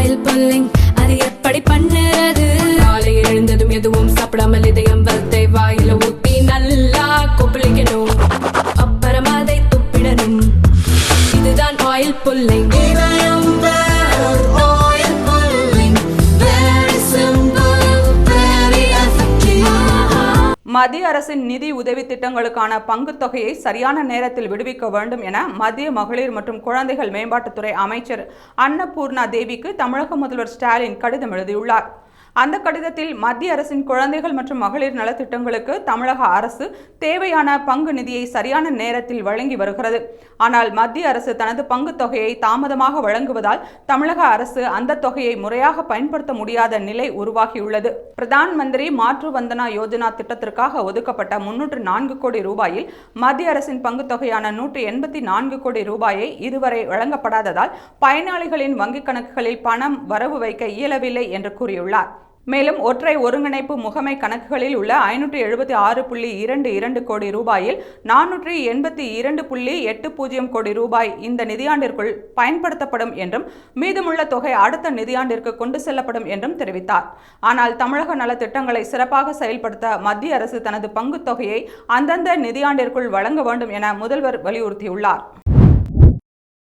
Oil pulling அது எப்படி பண்ணுறது? காலையில் எழுந்ததும் எதுவும் சாப்பிடாமல் இதயம் வளத்தை வாயில ஊத்தி நல்லா கொப்பளிக்கணும், அப்புறம் அதை துப்பிடணும். இதுதான் ஆயில் புல்லிங். மத்திய அரசின் நிதி உதவி திட்டங்களுக்கான பங்குத் தொகையை சரியான நேரத்தில் விடுவிக்க வேண்டும் என மத்திய மகளிர் மற்றும் குழந்தைகள் மேம்பாட்டுத்துறை அமைச்சர் அன்னபூர்ணா தேவிக்கு தமிழக முதல்வர் ஸ்டாலின் கடிதம் எழுதியுள்ளார். அந்த கடிதத்தில் மத்திய அரசின் குழந்தைகள் மற்றும் மகளிர் நலத்திட்டங்களுக்கு தமிழக அரசு தேவையான பங்கு நிதியை சரியான நேரத்தில் வழங்கி வருகிறது. ஆனால் மத்திய அரசு தனது பங்குத் தொகையை தாமதமாக வழங்குவதால் தமிழக அரசு அந்த தொகையை முறையாக பயன்படுத்த முடியாத நிலை உருவாகியுள்ளது. பிரதான் மந்திரி மாற்று வந்தனா யோஜனா திட்டத்திற்காக ஒதுக்கப்பட்ட 304 கோடி ரூபாயில் மத்திய அரசின் பங்குத் தொகையான 184 கோடி ரூபாயை இதுவரை வழங்கப்படாததால் பயனாளிகளின் வங்கிக் கணக்குகளில் பணம் வரவு வைக்க இயலவில்லை என்று கூறியுள்ளார். மேலும் ஒற்றை ஒருங்கிணைப்பு முகமை கணக்குகளில் உள்ள 576.22 கோடி ரூபாயில் 482.80 கோடி ரூபாய் இந்த நிதியாண்டிற்குள் பயன்படுத்தப்படும் என்றும் மீதமுள்ள தொகை அடுத்த நிதியாண்டிற்கு கொண்டு செல்லப்படும் என்றும் தெரிவித்தார். ஆனால் தமிழக நலத்திட்டங்களை சிறப்பாக செயல்படுத்த மத்திய அரசு தனது பங்குத் தொகையை அந்தந்த நிதியாண்டிற்குள் வழங்க வேண்டும் என முதல்வர் வலியுறுத்தியுள்ளார்.